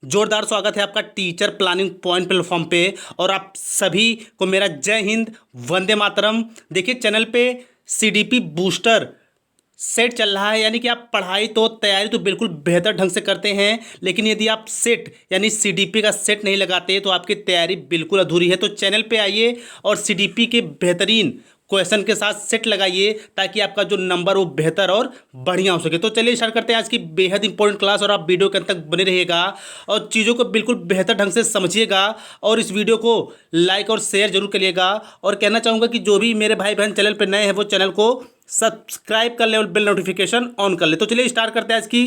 जोरदार स्वागत है आपका टीचर प्लानिंग पॉइंट प्लेटफॉर्म पे। और आप सभी को मेरा जय हिंद, वंदे मातरम। देखिए चैनल पे सीडीपी बूस्टर सेट चल रहा है, यानी कि आप पढ़ाई तो तैयारी तो बिल्कुल बेहतर ढंग से करते हैं, लेकिन यदि आप सेट यानी सीडीपी का सेट नहीं लगाते तो आपकी तैयारी बिल्कुल अधूरी है। तो चैनल पे आइए और सीडीपी के बेहतरीन क्वेश्चन के साथ सेट लगाइए ताकि आपका जो नंबर वो बेहतर और बढ़िया हो सके। तो चलिए स्टार्ट करते हैं आज की बेहद इंपॉर्टेंट क्लास, और आप वीडियो के अंत तक बने रहिएगा और चीज़ों को बिल्कुल बेहतर ढंग से समझिएगा और इस वीडियो को लाइक और शेयर जरूर करिएगा। और कहना चाहूँगा कि जो भी मेरे भाई बहन चैनल पर नए हैं वो चैनल को सब्सक्राइब कर ले और बेल नोटिफिकेशन ऑन कर ले। तो चलिए स्टार्ट करते हैं आज की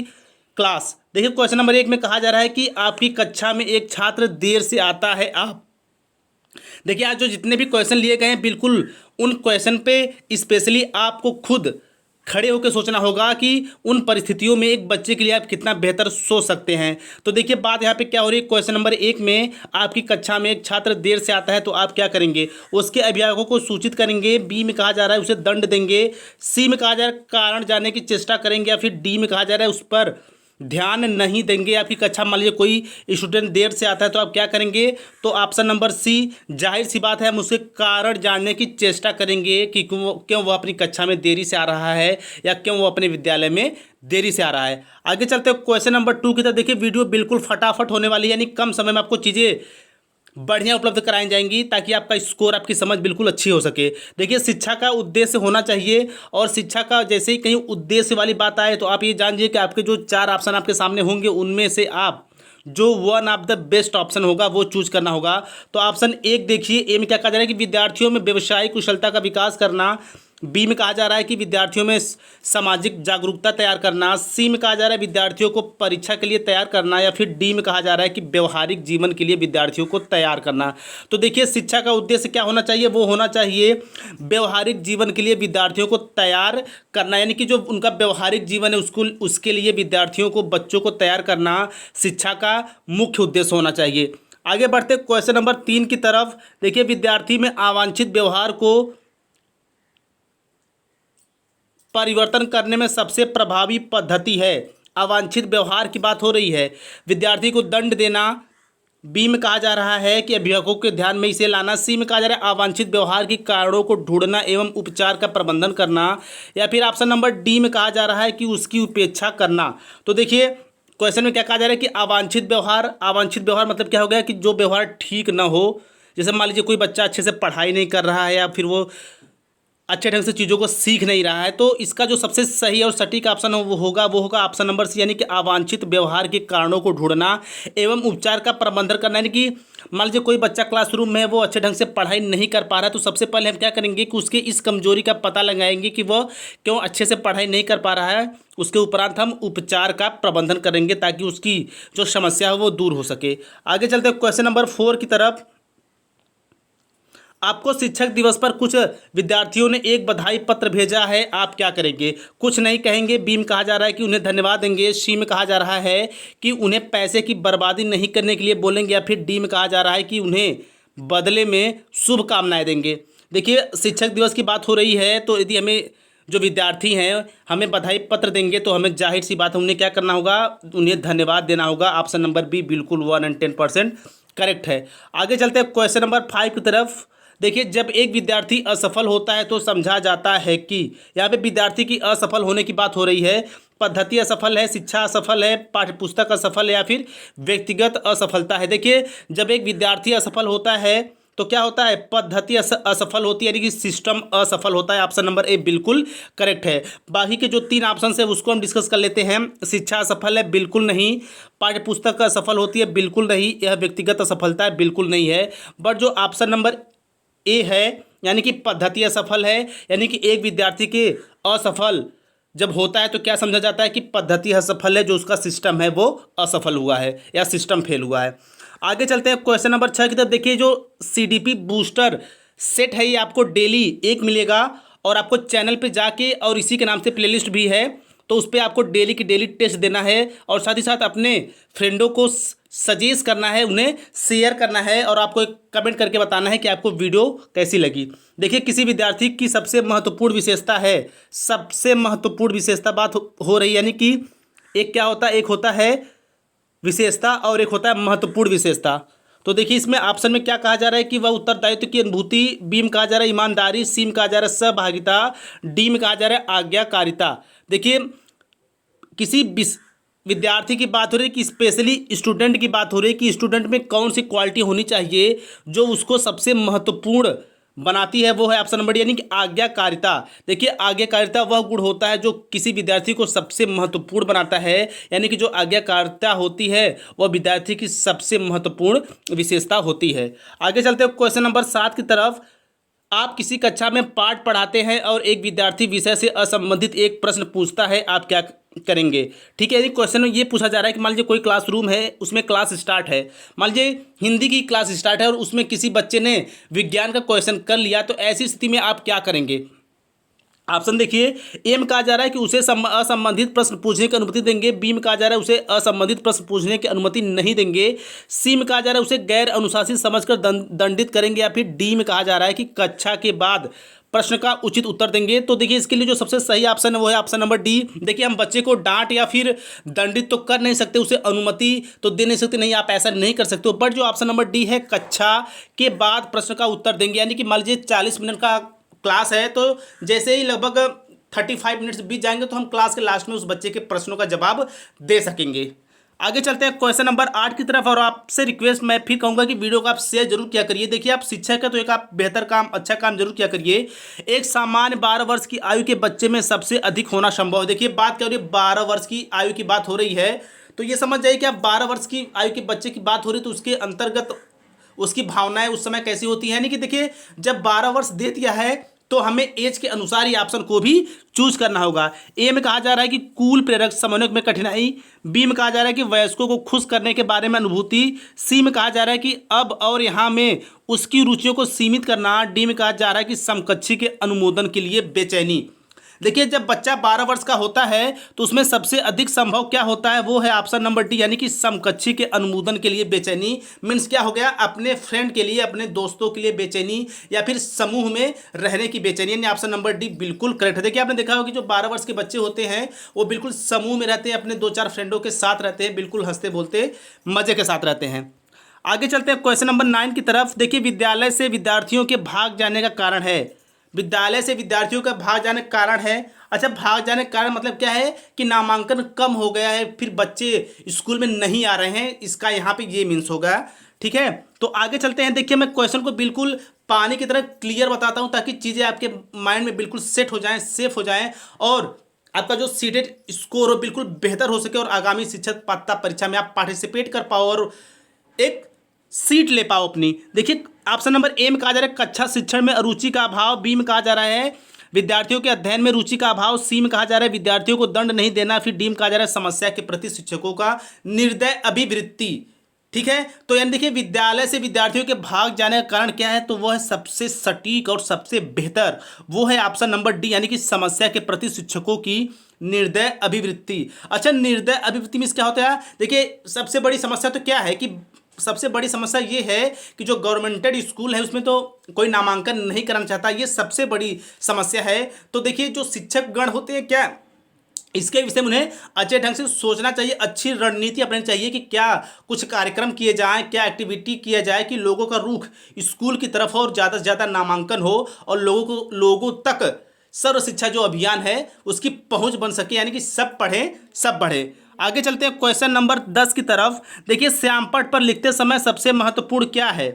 क्लास। देखिए क्वेश्चन नंबर 1 में कहा जा रहा है कि आपकी कक्षा में एक छात्र देर से आता है। आप देखिए आज जो जितने भी क्वेश्चन लिए गए हैं बिल्कुल उन क्वेश्चन पे स्पेशली आपको खुद खड़े होकर सोचना होगा कि उन परिस्थितियों में एक बच्चे के लिए आप कितना बेहतर सोच सकते हैं। तो देखिए बात यहाँ पे क्या हो रही है, क्वेश्चन नंबर 1 में आपकी कक्षा में एक छात्र देर से आता है तो आप क्या करेंगे, उसके अभिभावकों को सूचित करेंगे, बी में कहा जा रहा है उसे दंड देंगे, सी में कहा जा रहा है कारण जानने की चेष्टा करेंगे, या फिर डी में कहा जा रहा है उस पर ध्यान नहीं देंगे। आपकी कक्षा मान लीजिए कोई स्टूडेंट देर से आता है तो आप क्या करेंगे, तो ऑप्शन नंबर सी, जाहिर सी बात है हम उसके कारण जानने की चेष्टा करेंगे कि क्यों वो अपनी कक्षा में देरी से आ रहा है या क्यों वो अपने विद्यालय में देरी से आ रहा है। आगे चलते हैं क्वेश्चन नंबर 2 की तरफ। देखिए वीडियो बिल्कुल फटाफट होने वाली है, यानी कम समय में आपको चीज़ें बढ़िया उपलब्ध कराई जाएंगी ताकि आपका स्कोर, आपकी समझ बिल्कुल अच्छी हो सके। देखिए शिक्षा का उद्देश्य होना चाहिए, और शिक्षा का जैसे ही कहीं उद्देश्य वाली बात आए तो आप ये जानिए कि आपके जो 4 ऑप्शन आपके सामने होंगे उनमें से आप जो one of the best option होगा वो चूज करना होगा। तो ऑप्शन 1 देखिए, ए में क्या कहा जा रहा है कि विद्यार्थियों में व्यवसायिक कुशलता का विकास करना, बी में कहा जा रहा है कि विद्यार्थियों में सामाजिक जागरूकता तैयार करना, सी में कहा जा रहा है विद्यार्थियों को परीक्षा के लिए तैयार करना, या फिर डी में कहा जा रहा है कि व्यवहारिक जीवन के लिए विद्यार्थियों को तैयार करना। तो देखिए शिक्षा का उद्देश्य क्या होना चाहिए, वो होना चाहिए व्यवहारिक जीवन के लिए विद्यार्थियों को तैयार करना, यानी कि जो उनका व्यवहारिक जीवन है उसको उसके लिए विद्यार्थियों को, बच्चों को तैयार करना शिक्षा का मुख्य उद्देश्य होना चाहिए। आगे बढ़ते क्वेश्चन नंबर 3 की तरफ। देखिए विद्यार्थी में अवांछित व्यवहार को परिवर्तन करने में सबसे प्रभावी पद्धति है, अवांछित व्यवहार की बात हो रही है, विद्यार्थी को दंड देना, बी में कहा जा रहा है कि अभिभावकों के ध्यान में इसे लाना, सी में कहा जा रहा है अवांछित व्यवहार के कारणों को ढूंढना एवं उपचार का प्रबंधन करना, या फिर ऑप्शन नंबर डी में कहा जा रहा है कि उसकी उपेक्षा करना। तो देखिए क्वेश्चन में क्या कहा जा रहा है कि अवांछित व्यवहार, अवांछित व्यवहार मतलब क्या हो गया कि जो व्यवहार ठीक ना हो। जैसे मान लीजिए कोई बच्चा अच्छे से पढ़ाई नहीं कर रहा है या फिर वो अच्छे ढंग से चीज़ों को सीख नहीं रहा है, तो इसका जो सबसे सही और सटीक ऑप्शन वो होगा ऑप्शन नंबर सी, यानी कि अवांछित व्यवहार के कारणों को ढूंढना एवं उपचार का प्रबंधन करना। यानी कि मान लीजिए कोई बच्चा क्लासरूम में वो अच्छे ढंग से पढ़ाई नहीं कर पा रहा है, तो सबसे पहले हम क्या करेंगे कि उसके इस कमजोरी का पता लगाएंगे कि वह क्यों अच्छे से पढ़ाई नहीं कर पा रहा है। उसके उपरांत हम उपचार का प्रबंधन करेंगे ताकि उसकी जो समस्या है वो दूर हो सके। आगे चलते हैं क्वेश्चन नंबर 4 की तरफ। आपको शिक्षक दिवस पर कुछ विद्यार्थियों ने एक बधाई पत्र भेजा है, आप क्या करेंगे, कुछ नहीं कहेंगे, बी में कहा जा रहा है कि उन्हें धन्यवाद देंगे, सी में कहा जा रहा है कि उन्हें पैसे की बर्बादी नहीं करने के लिए बोलेंगे, या फिर डी में कहा जा रहा है कि उन्हें बदले में शुभकामनाएं देंगे। देखिए शिक्षक दिवस की बात हो रही है, तो यदि हमें जो विद्यार्थी हैं हमें बधाई पत्र देंगे तो हमें जाहिर सी बात है उन्हें क्या करना होगा, उन्हें धन्यवाद देना होगा। ऑप्शन नंबर बी बिल्कुल 110% करेक्ट है। आगे चलते हैं क्वेश्चन नंबर 5 की तरफ। देखिए जब एक विद्यार्थी असफल होता है तो समझा जाता है कि, यहाँ पे विद्यार्थी की असफल होने की बात हो रही है, पद्धति असफल है, शिक्षा असफल है, पाठ्यपुस्तक असफल है, या फिर व्यक्तिगत असफलता है। देखिए जब एक विद्यार्थी असफल होता है तो क्या होता है, पद्धति असफल होती है, यानी कि सिस्टम असफल होता है। ऑप्शन नंबर ए बिल्कुल करेक्ट है। बाकी के जो 3 ऑप्शन है उसको हम डिस्कस कर लेते हैं। शिक्षा असफल है, बिल्कुल नहीं। पाठ्यपुस्तक असफल होती है, बिल्कुल नहीं। यह व्यक्तिगत असफलता है, बिल्कुल नहीं है। बट जो ऑप्शन नंबर ए है यानी कि पद्धति असफल है, यानी कि एक विद्यार्थी के असफल जब होता है तो क्या समझा जाता है कि पद्धति असफल है, जो उसका सिस्टम है वो असफल हुआ है या सिस्टम फेल हुआ है। आगे चलते हैं क्वेश्चन नंबर 6 की तरफ। देखिए जो सीडीपी बूस्टर सेट है ये आपको डेली 1 मिलेगा, और आपको चैनल पे जाके, और इसी के नाम से प्लेलिस्ट भी है, तो उस पर आपको डेली की डेली टेस्ट देना है, और साथ ही साथ अपने फ्रेंडों को सजेस्ट करना है, उन्हें शेयर करना है, और आपको एक कमेंट करके बताना है कि आपको वीडियो कैसी लगी। देखिए किसी विद्यार्थी की सबसे महत्वपूर्ण विशेषता है, सबसे महत्वपूर्ण विशेषता बात हो रही है, यानी कि एक क्या होता है, एक होता है विशेषता और एक होता है महत्वपूर्ण विशेषता। तो देखिए इसमें ऑप्शन में क्या कहा जा रहा है कि वह उत्तरदायित्व की अनुभूति, बी में कहा जा रहा है ईमानदारी, सी में कहा जा रहा है सहभागिता, डी में कहा जा रहा है आज्ञाकारिता। देखिए किसी विद्यार्थी की बात हो रही है कि स्पेशली स्टूडेंट की बात हो रही है कि स्टूडेंट में कौन सी क्वालिटी होनी चाहिए जो उसको सबसे महत्वपूर्ण बनाती है, वो है ऑप्शन नंबर डी यानी कि आज्ञाकारिता। देखिए आज्ञाकारिता वह गुण होता है जो किसी विद्यार्थी को सबसे महत्वपूर्ण बनाता है, यानी कि जो आज्ञाकारिता होती है वह विद्यार्थी की सबसे महत्वपूर्ण विशेषता होती है। आगे चलते हैं क्वेश्चन नंबर 7 की तरफ। आप किसी कक्षा में पाठ पढ़ाते हैं और एक विद्यार्थी विषय से असंबंधित एक प्रश्न पूछता है, आप क्या करेंगे? ठीक है, क्वेश्चन में ये पूछा जा रहा है कि मान लीजिए कोई क्लासरूम है, उसमें क्लास स्टार्ट है, मान लीजिए हिंदी की क्लास स्टार्ट है और उसमें किसी बच्चे ने विज्ञान का क्वेश्चन कर लिया, तो ऐसी स्थिति में आप क्या करेंगे? ऑप्शन देखिए, ए में कहा जा रहा है कि उसे असंबंधित प्रश्न पूछने की अनुमति देंगे, बी में कहा जा रहा है उसे असंबंधित प्रश्न पूछने की अनुमति नहीं देंगे, सी में कहा जा रहा है उसे गैर अनुशासित समझकर दंडित करेंगे, या फिर डी में कहा जा रहा है कि कक्षा के बाद प्रश्न का उचित उत्तर देंगे। तो देखिए इसके लिए जो सबसे सही ऑप्शन है वो है ऑप्शन नंबर डी। देखिए हम बच्चे को डांट या फिर दंडित तो कर नहीं सकते, उसे अनुमति तो दे नहीं सकते, नहीं आप ऐसा नहीं कर सकते हो, बट जो ऑप्शन नंबर डी है कक्षा के बाद प्रश्न का उत्तर देंगे, यानी कि मान लीजिए 40 मिनट का क्लास है, तो जैसे ही लगभग 35 मिनट्स बीत जाएंगे तो हम क्लास के लास्ट में उस बच्चे के प्रश्नों का जवाब दे सकेंगे। आगे चलते हैं क्वेश्चन नंबर 8 की तरफ, और आपसे रिक्वेस्ट मैं फिर कहूंगा कि वीडियो को आप शेयर जरूर किया करिए। देखिए आप शिक्षक है तो एक आप बेहतर काम, अच्छा काम जरूर किया करिए। एक सामान्य 12 वर्ष की आयु के बच्चे में सबसे अधिक होना संभव है। देखिए बात क्या हो रही है, 12 वर्ष की आयु की बात हो रही है, तो ये समझ जाइए कि आप 12 वर्ष की आयु के बच्चे की बात हो रही है, तो उसके अंतर्गत उसकी भावनाएं उस समय कैसी होती हैं, यानी कि देखिए जब 12 वर्ष दे दिया है तो हमें एज के अनुसार ही ऑप्शन को भी चूज करना होगा। ए में कहा जा रहा है कि कूल प्रेरक समन्वय में कठिनाई, बी में कहा जा रहा है कि वयस्कों को खुश करने के बारे में अनुभूति, सी में कहा जा रहा है कि अब और यहाँ में उसकी रुचियों को सीमित करना, डी में कहा जा रहा है कि समकक्षी के अनुमोदन के लिए बेचैनी। देखिए जब बच्चा 12 वर्ष का होता है तो उसमें सबसे अधिक संभव क्या होता है, वो है ऑप्शन नंबर डी यानी कि समकक्षी के अनुमोदन के लिए बेचैनी। मीन्स क्या हो गया, अपने फ्रेंड के लिए, अपने दोस्तों के लिए बेचैनी, या फिर समूह में रहने की बेचैनी, यानी ऑप्शन नंबर डी बिल्कुल करेक्ट है। देखिए आपने देखा होगा कि जो 12 वर्ष के बच्चे होते हैं वो बिल्कुल समूह में रहते हैं, अपने 2-4 फ्रेंडों के साथ रहते हैं, बिल्कुल हंसते बोलते मजे के साथ रहते हैं। आगे चलते हैं क्वेश्चन नंबर 9 की तरफ। देखिए विद्यालय से विद्यार्थियों के भाग जाने का कारण है, विद्यालय से विद्यार्थियों का भाग जाने का कारण है। अच्छा भाग जाने का कारण मतलब क्या है कि नामांकन कम हो गया है, फिर बच्चे स्कूल में नहीं आ रहे हैं, इसका यहाँ पे ये मीन्स होगा। ठीक है, तो आगे चलते हैं। देखिए मैं क्वेश्चन को बिल्कुल पानी की तरह क्लियर बताता हूँ ताकि चीज़ें आपके माइंड में बिल्कुल सेट हो जाएं, सेफ हो जाएं, और आपका जो सीटेड स्कोर हो बिल्कुल बेहतर हो सके और आगामी शिक्षक पात्रता परीक्षा में आप पार्टिसिपेट कर पाओ और एक सीट ले पाओ अपनी। देखिए ऑप्शन नंबर ए में कहा जा रहा है कक्षा शिक्षण में अरुचि का अभाव, बी में कहा जा रहा है विद्यार्थियों के अध्ययन में रुचि का अभाव, सी में कहा जा रहा है विद्यार्थियों को दंड नहीं देना, फिर डी में कहा जा रहा है समस्या के प्रति शिक्षकों का निर्दय अभिवृत्ति। ठीक है, तो यानी देखिए विद्यालय से विद्यार्थियों के भाग जाने का कारण क्या है, तो वह है सबसे सटीक और सबसे बेहतर, वो है ऑप्शन नंबर डी यानी कि समस्या के प्रति शिक्षकों की निर्दय अभिवृत्ति। अच्छा निर्दय अभिवृत्ति में क्या होता है, देखिए सबसे बड़ी समस्या तो क्या है कि सबसे बड़ी समस्या ये है कि जो गवर्नमेंटेड स्कूल है उसमें तो कोई नामांकन नहीं कराना चाहता, ये सबसे बड़ी समस्या है। तो देखिए जो शिक्षक गण होते हैं क्या, इसके विषय में उन्हें अच्छे ढंग से सोचना चाहिए, अच्छी रणनीति अपनानी चाहिए कि क्या कुछ कार्यक्रम किए जाएं, क्या एक्टिविटी किया जाए कि लोगों का रुख स्कूल की तरफ और ज़्यादा से ज़्यादा नामांकन हो और लोगों तक सर्व शिक्षा जो अभियान है उसकी पहुंच बन सके, यानी कि सब पढ़ें सब बढ़े। आगे चलते हैं क्वेश्चन नंबर 10 की तरफ। देखिए श्यामपट्ट पर लिखते समय सबसे महत्वपूर्ण क्या है,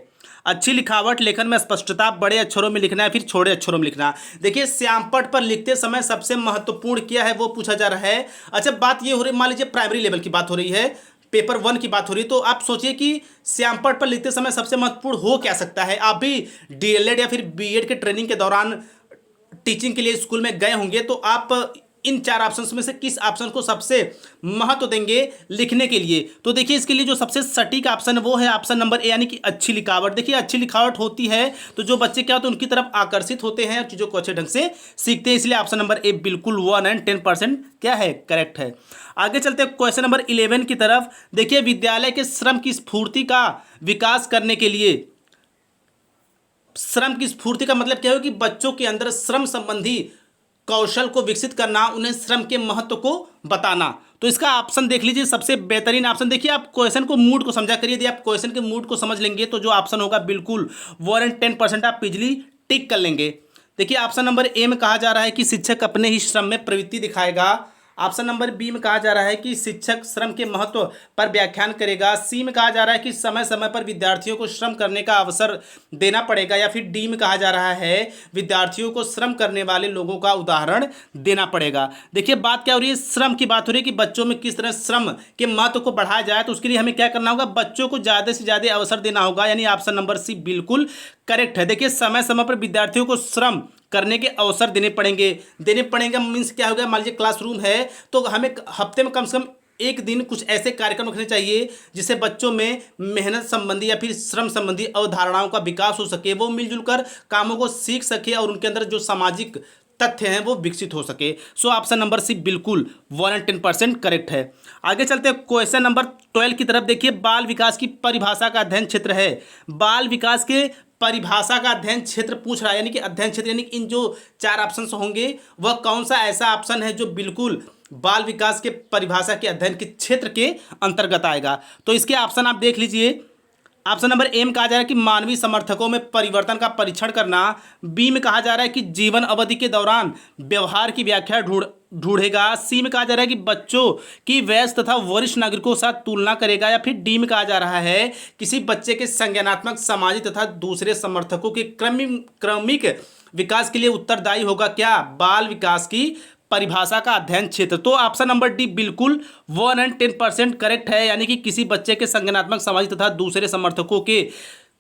अच्छी लिखावट, लेखन में स्पष्टता, बड़े अक्षरों में लिखना है फिर छोटे अक्षरों में लिखना। देखिए श्यामपट्ट पर लिखते समय सबसे महत्वपूर्ण क्या है वो पूछा जा रहा है। अच्छा बात ये हो रही, मान लीजिए प्राइमरी लेवल की बात हो रही है, पेपर 1 की बात हो रही है, तो आप सोचिए कि श्यामपट्ट पर लिखते समय सबसे महत्वपूर्ण हो क्या सकता है। आप भी डीएलएड या फिर बीएड के ट्रेनिंग के दौरान टीचिंग के लिए स्कूल में गए होंगे, तो आप इन 4 ऑप्शंस में से किस ऑप्शन को सबसे महत्व देंगे लिखने के लिए। तो देखिए इसके लिए जो सबसे सटीक ऑप्शन है वो है ऑप्शन नंबर ए यानी कि अच्छी लिखावट। देखिए अच्छी लिखावट होती है तो जो बच्चे क्या होते हैं उनकी तरफ आकर्षित होते हैं और चीज़ों को अच्छे ढंग से सीखते हैं, इसलिए ऑप्शन नंबर ए बिल्कुल 110% क्या है, करेक्ट है। आगे चलते हैं क्वेश्चन नंबर 11 की तरफ। देखिए विद्यालय के श्रम की स्फूर्ति का विकास करने के लिए, श्रम की स्फूर्ति का मतलब क्या है कि बच्चों के अंदर श्रम संबंधी कौशल को विकसित करना, उन्हें श्रम के महत्व को बताना। तो इसका ऑप्शन देख लीजिए, सबसे बेहतरीन ऑप्शन। देखिए आप क्वेश्चन को मूड को समझा करिए, यदि आप क्वेश्चन के मूड को समझ लेंगे तो जो ऑप्शन होगा बिल्कुल 110% आप इजली टिक कर लेंगे। देखिए ऑप्शन नंबर ए में कहा जा रहा है कि शिक्षक अपने ही श्रम में प्रवृत्ति दिखाएगा। ऑप्शन नंबर बी में कहा जा रहा है कि शिक्षक श्रम के महत्व पर व्याख्यान करेगा। सी में कहा जा रहा है कि समय समय पर विद्यार्थियों को श्रम करने का अवसर देना पड़ेगा। या फिर डी में कहा जा रहा है विद्यार्थियों को श्रम करने वाले लोगों का उदाहरण देना पड़ेगा। देखिए बात क्या हो रही है, श्रम की बात हो रही है कि बच्चों में किस तरह श्रम के महत्व को बढ़ाया जाए। तो उसके लिए हमें क्या करना होगा, बच्चों को ज़्यादा से ज़्यादा अवसर देना होगा। यानी ऑप्शन नंबर सी बिल्कुल करेक्ट है। देखिए समय समय पर विद्यार्थियों को श्रम करने के अवसर देने पड़ेंगे मीन्स क्या होगा, मान लीजिए क्लासरूम है तो हमें हफ्ते में कम से कम एक दिन कुछ ऐसे कार्यक्रम रखने चाहिए जिससे बच्चों में मेहनत संबंधी या फिर श्रम संबंधी अवधारणाओं का विकास हो सके, वो मिलजुल कर कामों को सीख सके और उनके अंदर जो सामाजिक तथ्य हैं वो विकसित हो सके। सो ऑप्शन नंबर सी बिल्कुल 110% करेक्ट है। आगे चलते हैं क्वेश्चन नंबर 12 की तरफ। देखिए बाल विकास की परिभाषा का अध्ययन क्षेत्र है। बाल विकास के परिभाषा का अध्ययन क्षेत्र पूछ रहा है, यानी कि अध्ययन क्षेत्र, यानी कि इन जो 4 ऑप्शन होंगे वह कौन सा ऐसा ऑप्शन है जो बिल्कुल बाल विकास के परिभाषा के अध्ययन के क्षेत्र के अंतर्गत आएगा। तो इसके ऑप्शन आप देख लीजिए। ऑप्शन नंबर ए में कहा जा रहा है कि मानवीय समर्थकों में परिवर्तन का परीक्षण करना। बी में कहा जा रहा है कि जीवन अवधि के दौरान व्यवहार की व्याख्या ढूंढेगा। सी में कहा जा रहा है कि बच्चों की वयस्क तथा वरिष्ठ नागरिकों के साथ तुलना करेगा। या फिर डी में कहा जा रहा है किसी बच्चे के संज्ञानात्मक, सामाजिक तथा दूसरे समर्थकों के क्रमिक विकास के लिए उत्तरदायी होगा क्या, बाल विकास की परिभाषा का अध्ययन क्षेत्र। तो ऑप्शन नंबर डी बिल्कुल 110% करेक्ट है। यानी कि किसी बच्चे के संज्ञानात्मक, सामाजिक तथा दूसरे समर्थकों के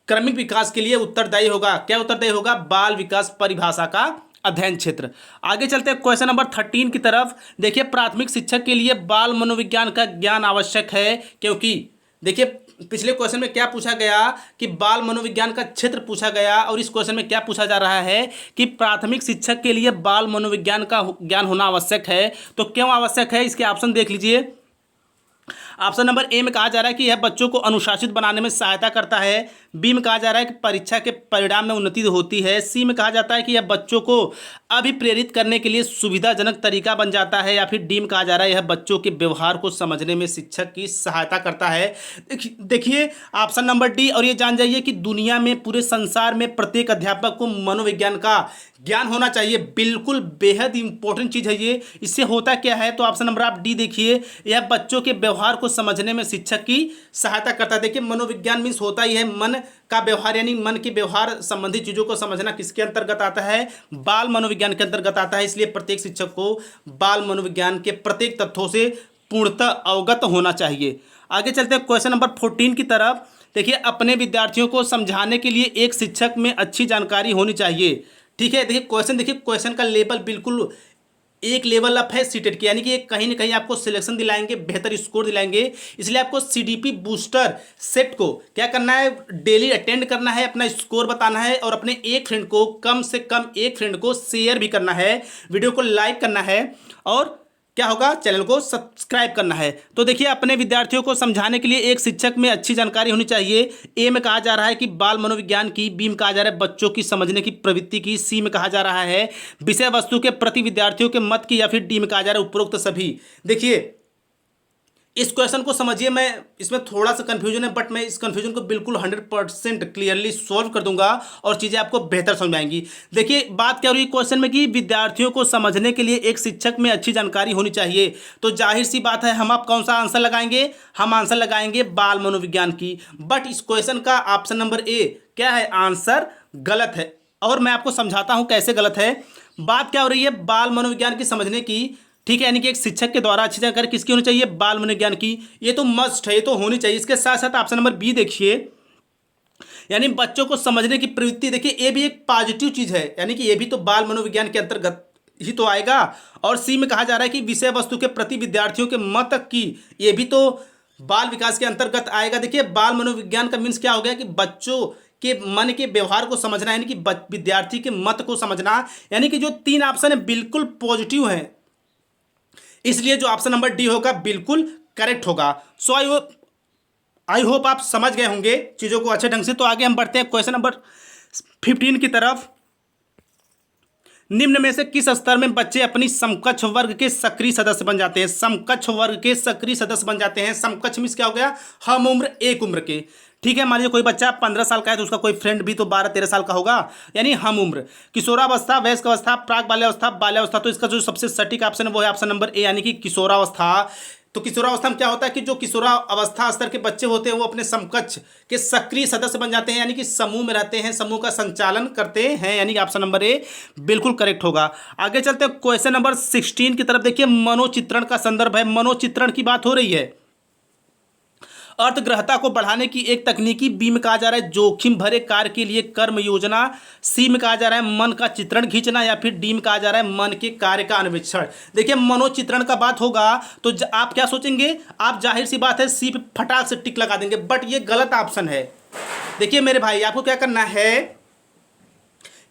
क्रमिक विकास के लिए उत्तरदायी होगा। क्या उत्तरदायी होगा, बाल विकास परिभाषा का अध्ययन क्षेत्र। आगे चलते हैं क्वेश्चन नंबर 13 की तरफ। देखिए प्राथमिक शिक्षक के लिए बाल मनोविज्ञान का ज्ञान आवश्यक है, क्योंकि देखिए पिछले क्वेश्चन में क्या पूछा गया कि बाल मनोविज्ञान का क्षेत्र पूछा गया, और इस क्वेश्चन में क्या पूछा जा रहा है कि प्राथमिक शिक्षक के लिए बाल मनोविज्ञान का ज्ञान होना आवश्यक है। तो क्यों आवश्यक है, इसके ऑप्शन देख लीजिए। ऑप्शन नंबर ए में कहा जा रहा है कि यह बच्चों को अनुशासित बनाने में सहायता करता है। बी में कहा जा रहा है कि परीक्षा के परिणाम में उन्नति होती है। सी में कहा जाता है कि यह बच्चों को अभिप्रेरित करने के लिए सुविधाजनक तरीका बन जाता है। या फिर डी में कहा जा रहा है यह बच्चों के व्यवहार को समझने में शिक्षक की सहायता करता है। देखिए ऑप्शन नंबर डी, और ये जान जाइए कि दुनिया में, पूरे संसार में प्रत्येक अध्यापक को मनोविज्ञान का ज्ञान होना चाहिए। बिल्कुल बेहद इंपॉर्टेंट चीज़ है ये। इससे होता क्या है, तो ऑप्शन नंबर आप डी देखिए, यह बच्चों के व्यवहार को समझने में शिक्षक की सहायता करता है। देखिए मनोविज्ञान मीन्स होता ही है मन का व्यवहार, यानी मन के व्यवहार संबंधी चीज़ों को समझना किसके अंतर्गत आता है, बाल मनोविज्ञान के अंतर्गत आता है। इसलिए प्रत्येक शिक्षक को बाल मनोविज्ञान के प्रत्येक तथ्यों से पूर्णतः अवगत होना चाहिए। आगे चलते हैं क्वेश्चन नंबर 14 की तरफ। देखिए अपने विद्यार्थियों को समझाने के लिए एक शिक्षक में अच्छी जानकारी होनी चाहिए। ठीक है, देखिए क्वेश्चन का लेवल बिल्कुल एक लेवल अप है सीटेट की, यानी कि कहीं ना कहीं आपको सिलेक्शन दिलाएंगे, बेहतर स्कोर दिलाएंगे। इसलिए आपको सीडीपी बूस्टर सेट को क्या करना है, डेली अटेंड करना है, अपना स्कोर बताना है और अपने एक फ्रेंड को, कम से कम एक फ्रेंड को शेयर भी करना है, वीडियो को लाइक करना है और क्या होगा, चैनल को सब्सक्राइब करना है। तो देखिए अपने विद्यार्थियों को समझाने के लिए एक शिक्षक में अच्छी जानकारी होनी चाहिए। ए में कहा जा रहा है कि बाल मनोविज्ञान की, बी में कहा जा रहा है बच्चों की समझने की प्रवृत्ति की, सी में कहा जा रहा है विषय वस्तु के प्रति विद्यार्थियों के मत की, या फिर डी में कहा जा रहा है उपरोक्त सभी। देखिए इस क्वेश्चन को समझिए, मैं इसमें थोड़ा सा कन्फ्यूजन है बट मैं इस कन्फ्यूजन को बिल्कुल 100% क्लियरली सॉल्व कर दूंगा और चीज़ें आपको बेहतर समझ आएंगी। देखिए बात क्या हो रही है क्वेश्चन में कि विद्यार्थियों को समझने के लिए एक शिक्षक में अच्छी जानकारी होनी चाहिए। तो जाहिर सी बात है हम आप कौन सा आंसर लगाएंगे, हम आंसर लगाएंगे बाल मनोविज्ञान की। बट इस क्वेश्चन का ऑप्शन नंबर ए क्या है, आंसर गलत है। और मैं आपको समझाता हूँ कैसे गलत है। बात क्या हो रही है, बाल मनोविज्ञान की समझने की, ठीक है, यानी कि एक शिक्षक के द्वारा अच्छी जानकारी किसकी होनी चाहिए, बाल मनोविज्ञान की। ये तो मस्ट है, ये तो होनी चाहिए। इसके साथ साथ ऑप्शन नंबर बी देखिए, यानी बच्चों को समझने की प्रवृत्ति। देखिए ये भी एक पॉजिटिव चीज़ है, यानी कि ये भी तो बाल मनोविज्ञान के अंतर्गत ही तो आएगा। और सी में कहा जा रहा है कि विषय वस्तु के प्रति विद्यार्थियों के मत की, ये भी तो बाल विकास के अंतर्गत आएगा। देखिए बाल मनोविज्ञान का मीन्स क्या हो गया कि बच्चों के मन के व्यवहार को समझना, यानी कि विद्यार्थी के मत को समझना, यानी कि जो 3 ऑप्शन है बिल्कुल पॉजिटिव हैं। इसलिए जो ऑप्शन नंबर डी होगा बिल्कुल करेक्ट होगा। सो आई होप आप समझ गए होंगे चीज़ों को अच्छे ढंग से। तो आगे हम बढ़ते हैं क्वेश्चन नंबर 15 की तरफ। निम्न में से किस स्तर में बच्चे अपनी समकक्ष वर्ग के सक्रिय सदस्य बन जाते हैं? समकक्ष वर्ग के सक्रिय सदस्य बन जाते हैं। समकक्ष मीन्स क्या हो गया? हम उम्र, एक उम्र के। ठीक है, मान लीजिए कोई बच्चा 15 साल का है तो उसका कोई फ्रेंड भी तो 12-13 साल का होगा, यानी हम उम्र। किशोरावस्था, वयस्क अवस्था, प्राक बाल्यावस्था, बाल्यावस्था। तो इसका जो सबसे सटीक ऑप्शन है वो है ऑप्शन नंबर ए, यानी कि किशोरावस्था। तो किशोरावस्था में क्या होता है कि जो किशोरावस्था स्तर के बच्चे होते हैं वो अपने समकक्ष के सक्रिय सदस्य बन जाते हैं, यानी कि समूह में रहते हैं, समूह का संचालन करते हैं, यानी कि ऑप्शन नंबर ए बिल्कुल करेक्ट होगा। आगे चलते हैं क्वेश्चन नंबर 16 की तरफ। देखिए, मनोचित्रण का संदर्भ है, मनोचित्रण की बात हो रही है। अर्थग्रहता को बढ़ाने की एक तकनीकी, बी में कहा जा रहा है जोखिम भरे कार्य के लिए कर्म योजना, सी में कहा जा रहा है मन का चित्रण खींचना, या फिर डी में कहा जा रहा है मन के कार्य का अन्वेषण। देखिए, मनोचित्रण का बात होगा तो आप क्या सोचेंगे? आप जाहिर सी बात है सी पे फटाक से टिक लगा देंगे, बट ये गलत ऑप्शन है। देखिए मेरे भाई, आपको क्या करना है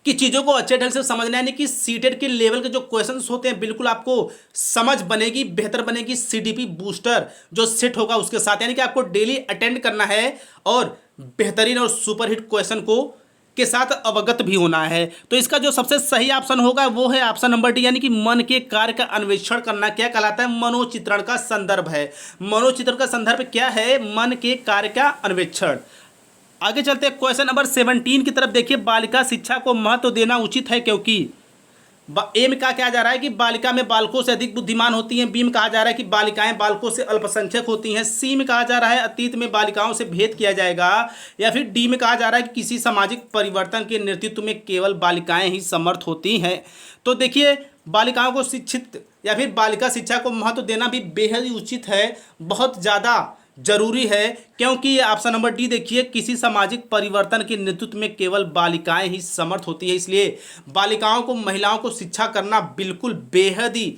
कि चीज़ों को अच्छे ढंग से समझना है, यानी कि सीटेट के लेवल के जो क्वेश्चंस होते हैं बिल्कुल आपको समझ बनेगी, बेहतर बनेगी सीडीपी बूस्टर जो सेट होगा उसके साथ। यानी कि आपको डेली अटेंड करना है और बेहतरीन और सुपरहिट क्वेश्चन को के साथ अवगत भी होना है। तो इसका जो सबसे सही ऑप्शन होगा वो है ऑप्शन नंबर डी, यानी कि मन के कार्य का अन्वेषण करना। क्या कहलाता है? मनोचित्रण का संदर्भ है। मनोचित्रण का संदर्भ क्या है? मन के कार्य का अन्वेषण। आगे चलते हैं क्वेश्चन नंबर 17 की तरफ। देखिए, बालिका शिक्षा को महत्व देना उचित है क्योंकि ए में कहा क्या जा रहा है कि बालिका में बालकों से अधिक बुद्धिमान होती हैं, बी में कहा जा रहा है कि बालिकाएं बालकों से अल्पसंख्यक होती हैं, सी में कहा जा रहा है अतीत में बालिकाओं से भेद किया जाएगा, या फिर डी में कहा जा रहा है कि किसी सामाजिक परिवर्तन के नेतृत्व में केवल बालिकाएं ही समर्थ होती हैं। तो देखिए, बालिकाओं को शिक्षित या फिर बालिका शिक्षा को महत्व देना भी बेहद ही उचित है, बहुत ज़्यादा जरूरी है, क्योंकि ये ऑप्शन नंबर डी देखिए, किसी सामाजिक परिवर्तन के नेतृत्व में केवल बालिकाएं ही समर्थ होती है। इसलिए बालिकाओं को, महिलाओं को शिक्षा करना बिल्कुल बेहद ही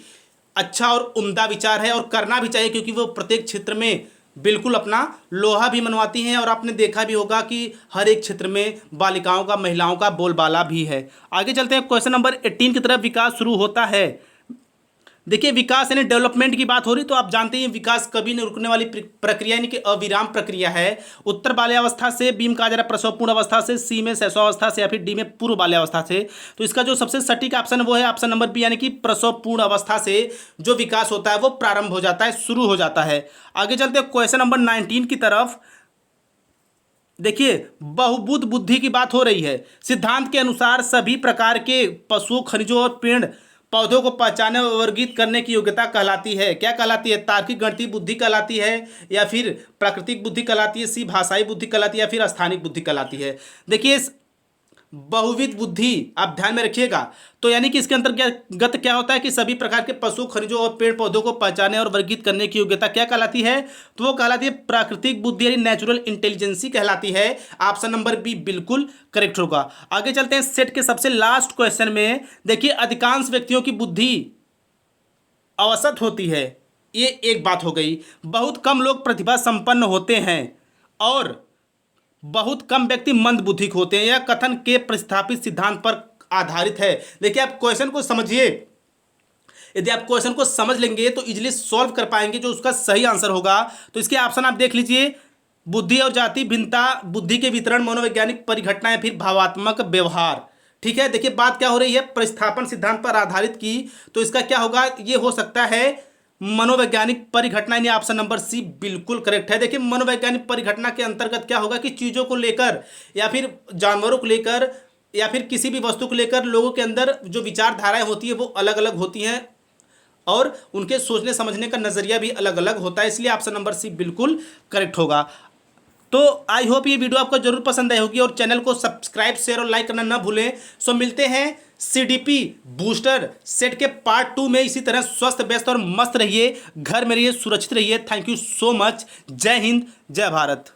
अच्छा और उम्दा विचार है, और करना भी चाहिए, क्योंकि वो प्रत्येक क्षेत्र में बिल्कुल अपना लोहा भी मनवाती हैं। और आपने देखा भी होगा कि हर एक क्षेत्र में बालिकाओं का, महिलाओं का बोलबाला भी है। आगे चलते हैं क्वेश्चन नंबर 18 की तरफ। विकास शुरू होता है। देखिए, विकास यानी डेवलपमेंट की बात हो रही, तो आप जानते हैं विकास कभी नहीं रुकने वाली प्रक्रिया, यानी कि अविराम प्रक्रिया है। उत्तर बाल्यावस्था से, बी में कहा जा रहा है प्रसवपूर्ण अवस्था से, सी में शैशवावस्था से, या फिर डी में पूर्व बाल्यावस्था से। तो इसका जो सबसे सटीक ऑप्शन है वो है ऑप्शन नंबर बी, यानी कि प्रसवपूर्ण अवस्था से जो विकास होता है वो प्रारंभ हो जाता है, शुरू हो जाता है। आगे चलते हैं क्वेश्चन नंबर 19 की तरफ। देखिए, बहुबुद्ध बुद्धि की बात हो रही है। सिद्धांत के अनुसार सभी प्रकार के पशुओं, खनिजों और पेड़ पौधों को पहचानने और वर्गीकृत करने की योग्यता कहलाती है। क्या कहलाती है? तार्किक गणितीय बुद्धि कहलाती है, या फिर प्राकृतिक बुद्धि कहलाती है, सी भाषाई बुद्धि कहलाती है, या फिर स्थानिक बुद्धि कहलाती है। देखिए, बहुविध बुद्धि आप ध्यान में रखिएगा। तो यानी कि इसके अंतर्गत क्या होता है कि सभी प्रकार के पशु, खनिजों और पेड़ पौधों को पहचानने और वर्गीकृत करने की योग्यता क्या कहलाती है? तो वो कहलाती है प्राकृतिक बुद्धि, यानी नेचुरल इंटेलिजेंसी कहलाती है। ऑप्शन नंबर बी बिल्कुल करेक्ट होगा। आगे चलते हैं सेट के सबसे लास्ट क्वेश्चन में। देखिए, अधिकांश व्यक्तियों की बुद्धि औसत होती है, ये एक बात हो गई। बहुत कम लोग प्रतिभा संपन्न होते हैं और बहुत कम व्यक्ति मंदबुद्धिक होते हैं। यह कथन के प्रस्थापित सिद्धांत पर आधारित है। देखिए, आप क्वेश्चन को समझिए। यदि आप क्वेश्चन को समझ लेंगे तो इजीली सॉल्व कर पाएंगे जो उसका सही आंसर होगा। तो इसके ऑप्शन आप देख लीजिए। बुद्धि और जाति भिन्नता, बुद्धि के वितरण, मनोवैज्ञानिक परिघटना, या फिर भावात्मक व्यवहार। ठीक है, देखिए बात क्या हो रही है, प्रतिस्थापन सिद्धांत पर आधारित की। तो इसका क्या होगा? ये हो सकता है मनोवैज्ञानिक परिघटना, यानी ऑप्शन नंबर सी बिल्कुल करेक्ट है। देखिए, मनोवैज्ञानिक परिघटना के अंतर्गत क्या होगा कि चीज़ों को लेकर, या फिर जानवरों को लेकर, या फिर किसी भी वस्तु को लेकर लोगों के अंदर जो विचारधाराएं होती है वो अलग अलग होती हैं, और उनके सोचने समझने का नज़रिया भी अलग अलग होता है। इसलिए ऑप्शन नंबर सी बिल्कुल करेक्ट होगा। तो आई होप ये वीडियो आपको जरूर पसंद आई होगी, और चैनल को सब्सक्राइब, शेयर और लाइक करना ना भूलें। सो मिलते हैं सीडीपी बूस्टर सेट के पार्ट 2 में। इसी तरह स्वस्थ, व्यस्त और मस्त रहिए, घर में रहिए, सुरक्षित रहिए। Thank you so much. जय हिंद, जय भारत।